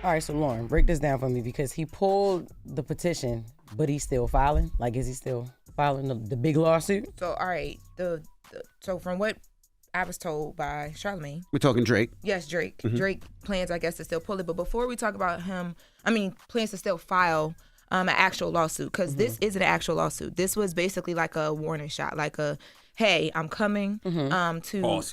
All right, so Lauren, break this down for me because he pulled the petition, but he's still filing. Like, is he still filing the big lawsuit? So, all right, so from what I was told by Charlamagne. We're talking Drake. Yes, Drake. Mm-hmm. Drake plans, I guess, to still pull it. But before we talk about him, plans to still file an actual lawsuit, because this isn't an actual lawsuit. This was basically like a warning shot, like a, hey, I'm coming to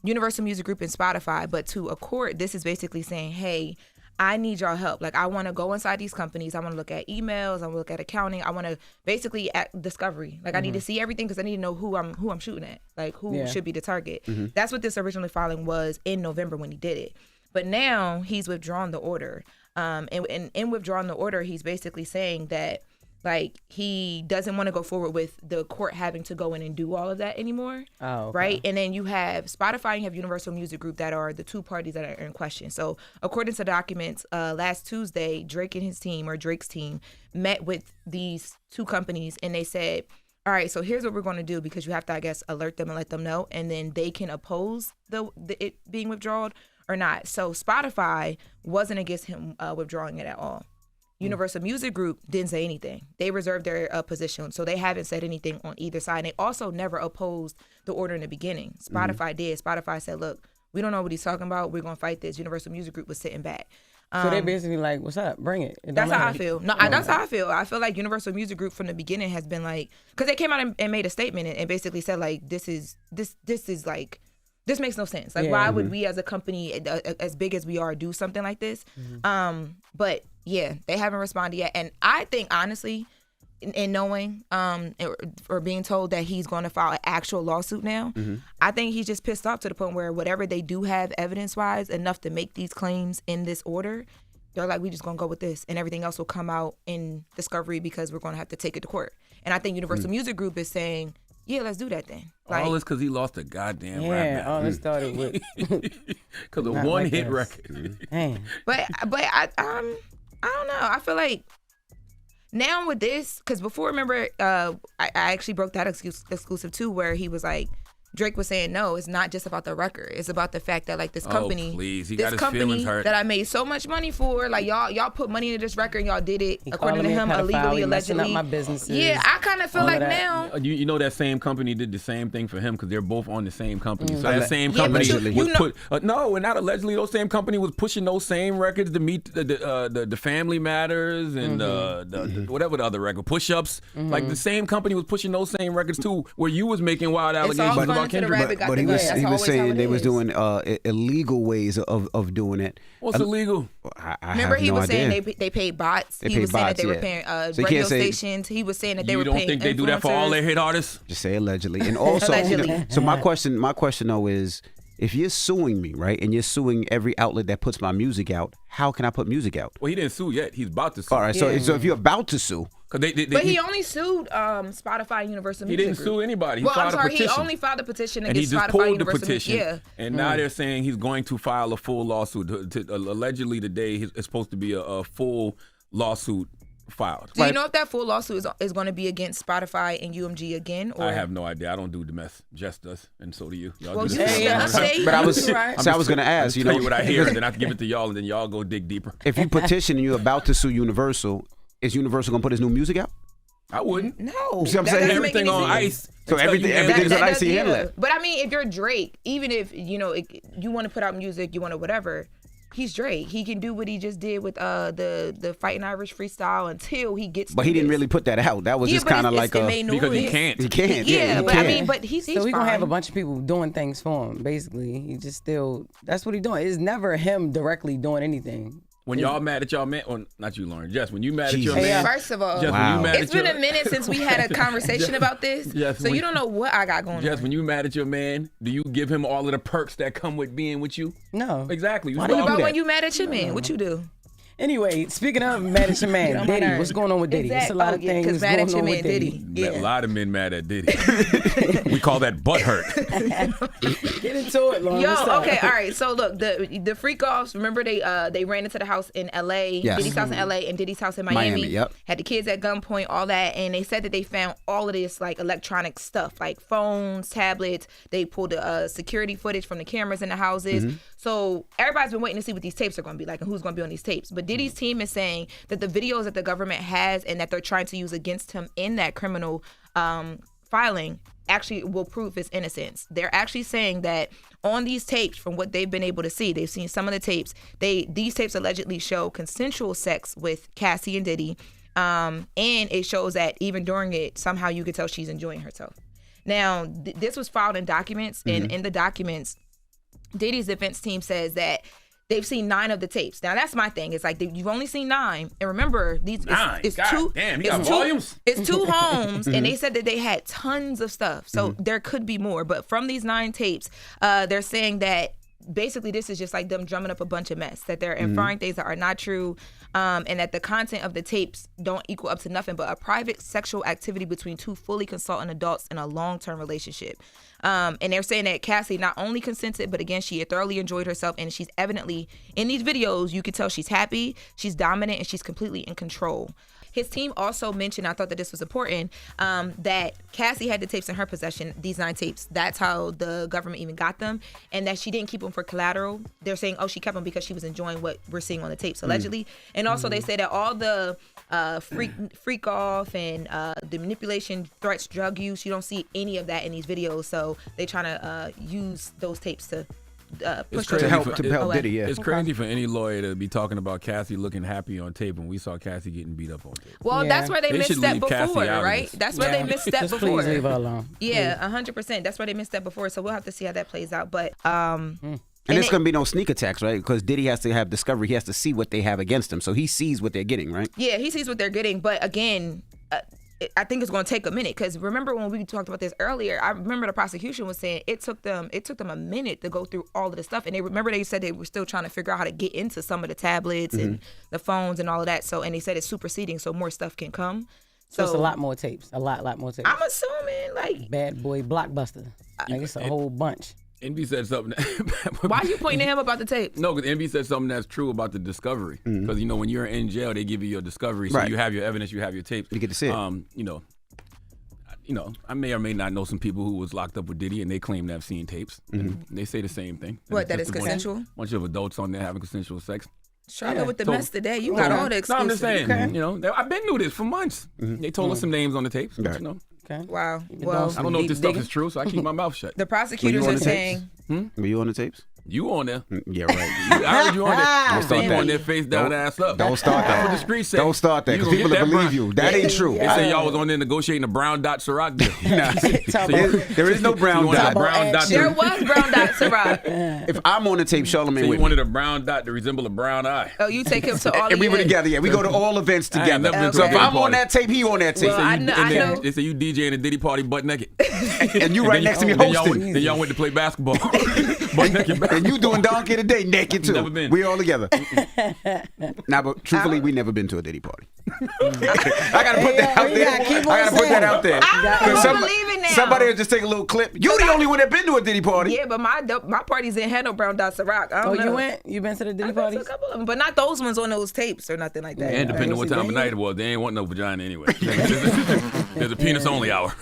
Universal Music Group and Spotify, but to a court, this is basically saying, hey, I need y'all help. Like, I want to go inside these companies. I want to look at emails. I want to look at accounting. I want to basically act discovery. Like, I need to see everything because I need to know who I'm shooting at. Like, who should be the target. That's what this originally filing was in November when he did it. But now he's withdrawn the order. And in withdrawing the order, he's basically saying that, like, he doesn't want to go forward with the court having to go in and do all of that anymore. Oh, okay. Right? And then you have Spotify and you have Universal Music Group that are the two parties that are in question. So according to documents, last Tuesday, Drake and his team, or Drake's team, met with these two companies and they said, all right, so here's what we're going to do, because you have to, I guess, alert them and let them know, and then they can oppose it being withdrawn or not. So Spotify wasn't against him withdrawing it at all. Universal Music Group didn't say anything. They reserved their position, so they haven't said anything on either side. And they also never opposed the order in the beginning. Spotify did. Spotify said, look, we don't know what he's talking about. We're going to fight this. Universal Music Group was sitting back. So they basically like, what's up? Bring it. That's how I feel. No, that's how I feel. I feel like Universal Music Group from the beginning has been like, because they came out and made a statement and basically said, like, this is like, this makes no sense. Like, why would we as a company, as big as we are, do something like this? But yeah, they haven't responded yet. And I think, honestly, in knowing or being told that he's going to file an actual lawsuit now, I think he's just pissed off to the point where whatever they do have evidence-wise enough to make these claims in this order, they're like, we just going to go with this. And everything else will come out in discovery because we're going to have to take it to court. And I think Universal Music Group is saying, yeah, let's do that then. Like, all this because he lost a goddamn rap battle. All this started with because of one hit record. But I don't know. I feel like now with this, because before, remember, I actually broke that exclusive too, where he was like, Drake was saying, no, it's not just about the record. It's about the fact that, like, this company, that I made so much money for, like, y'all put money into this record and y'all did it, according to him, illegally, allegedly. Up my businesses, yeah, I kind of feel like now. You know that same company did the same thing for him because they're both on the same company. So that same company no, and not allegedly, those same company was pushing those same records to meet the Family Matters and the whatever the other record, Push-Ups. Like, the same company was pushing those same records too, where you was making wild allegations about. But he was saying they was doing illegal ways of doing it. What's illegal? Remember, he was saying they paid bots. He was saying that they were paying radio stations. He was saying that they were paying. You don't think they do that for all their hit artists? Just say allegedly. And also, so my question though is, if you're suing me, right, and you're suing every outlet that puts my music out, how can I put music out? Well, he didn't sue yet. He's about to sue. All right, so if you're about to sue. But he only sued Spotify and Universal Music Group. He didn't sue anybody. He only filed a petition against Spotify and Universal Music. Yeah. And now they're saying he's going to file a full lawsuit. Allegedly today, it's supposed to be a full lawsuit filed. Do you know if that full lawsuit is going to be against Spotify and UMG again? Or? I have no idea. I don't do the mess. Jess does, and so do you. Y'all well, do but I was going to ask. Tell you what I hear, and then I give it to y'all, and then y'all go dig deeper. If you petition and you're about to sue Universal, is Universal going to put his new music out? I wouldn't. No. See what I'm saying? Everything on ice. So everything's on ice. He handle it. But I mean, if you're Drake, even if you want to put out music, you want to whatever, he's Drake. He can do what he just did with the Fighting Irish freestyle until he gets. But he didn't really put that out. That was just kind of like because he can't. He can't. Yeah, but can't. I mean, but he's so we fine. gonna have a bunch of people doing things for him. Basically, he just still. That's what he's doing. It's never him directly doing anything. When y'all mad at y'all man, or not you, Lauren, Jess, when you mad at your man. First of all, Jess, it's been a minute since we had a conversation about this, so you don't know what I got going on. Jess, when you mad at your man, do you give him all of the perks that come with being with you? No. Exactly. What about when you mad at your man? What you do? Anyway, speaking of mad at your man, Diddy, what's going on with Diddy? It's a lot of things mad at going your on man, with Diddy. A lot of men mad at Diddy. We call that butt hurt. Get into it, Lauren. Yo, What's up? okay, all right. So look, the freak offs. Remember they ran into the house in L.A. Yes. Diddy's house in L.A. and Diddy's house in Miami. Yep. Had the kids at gunpoint, all that, and they said that they found all of this like electronic stuff, like phones, tablets. They pulled the security footage from the cameras in the houses. So everybody's been waiting to see what these tapes are going to be like and who's going to be on these tapes. But Diddy's team is saying that the videos that the government has and that they're trying to use against him in that criminal filing actually will prove his innocence. They're actually saying that on these tapes, from what they've been able to see, they've seen some of the tapes. These tapes allegedly show consensual sex with Cassie and Diddy, and it shows that even during it, somehow you could tell she's enjoying herself. Now, this was filed in documents, and in the documents, Diddy's defense team says that they've seen 9 of the tapes. Now that's my thing. It's like you've only seen 9, and remember these. It's God two. damn, you got volumes. It's 2 homes, and they said that they had tons of stuff. So there could be more. But from these 9 tapes, they're saying that basically this is just like them drumming up a bunch of mess. That they're inferring things that are not true, and that the content of the tapes don't equal up to nothing but a private sexual activity between 2 fully consulting adults in a long-term relationship. And they're saying that Cassie not only consented, but again, she had thoroughly enjoyed herself, and she's evidently, in these videos, you can tell she's happy, she's dominant, and she's completely in control. His team also mentioned, I thought that this was important, that Cassie had the tapes in her possession, these 9 tapes. That's how the government even got them, and that she didn't keep them for collateral. They're saying, oh, she kept them because she was enjoying what we're seeing on the tapes, allegedly. And also they say that all the freak off and the manipulation, threats, drug use, you don't see any of that in these videos. So they're trying to use those tapes to push to help Diddy. Yeah, it's crazy for any lawyer to be talking about Cassie looking happy on tape when we saw Cassie getting beat up on tape. Well, that's where they misstep before, right? This. That's where they misstep before. Please leave her alone. Yeah, 100%. That's where they misstep before. So we'll have to see how that plays out. But and there's going to be no sneak attacks, right? Because Diddy has to have discovery. He has to see what they have against him. So he sees what they're getting, right? Yeah, he sees what they're getting. But again, I think it's going to take a minute, because remember when we talked about this earlier, I remember the prosecution was saying it took them a minute to go through all of the stuff. And they said they were still trying to figure out how to get into some of the tablets and the phones and all of that. So, and they said it's superseding, so more stuff can come. So it's a lot more tapes. A lot more tapes. I'm assuming like Bad Boy Blockbuster. Like it's a whole bunch. Envy said something. Why are you pointing at him about the tapes? No, because Envy said something that's true about the discovery. Because when you're in jail, they give you your discovery, so you have your evidence, you have your tapes. You get to see it. I may or may not know some people who was locked up with Diddy, and they claim to have seen tapes. And they say the same thing. What, that it's consensual? Bunch of adults on there having consensual sex. Charlotte with the mess today. You got all the exclusive. No, I'm just saying. I've been through this for months. They told us some names on the tapes. But, Okay. Wow. Well, I don't know if this stuff is true, so I keep my mouth shut. The prosecutors are saying. Were you on the tapes? You on there? Yeah, right. I heard you on there. Don't start you that. on there, face down, ass up. Don't start that. That's what the streets say. Don't start that, because people will believe you. That ain't true. They say y'all was on there negotiating a brown dot Ciroc deal. There is no brown dot. There was brown dot Ciroc. If I'm on the tape, Charlamagne you with wanted a brown dot to resemble a brown eye. Oh, you take him to all and we were together. Yeah, we go to all events together. So if I'm on that tape, he on that tape. Well, I know. They say you DJing a Diddy party butt naked. And you right next to me hosting. Then y'all went to play basketball. Butt naked. And you doing donkey today naked too. Never been. We all together. Nah, but truthfully, we never been to a Diddy party. I gotta put that out there. I gotta put that out there. I don't believe it now. Somebody will just take a little clip. You the only one that been to a Diddy party. Yeah, but my parties didn't have no brown dot Ciroc. I don't know. You went? You been to the Diddy I've been parties? to a couple of them, but not those ones on those tapes or nothing like that. And depending on what time of night it was, they ain't want no vagina anyway. There's a penis only hour.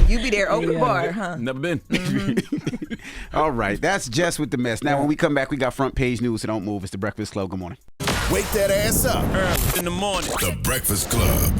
You be there open bar, huh? Never been. All right, that's Jess with the mess. Now, when we come back, we got front page news, so don't move. It's the Breakfast Club. Good morning. Wake that ass up. In the morning. The Breakfast Club.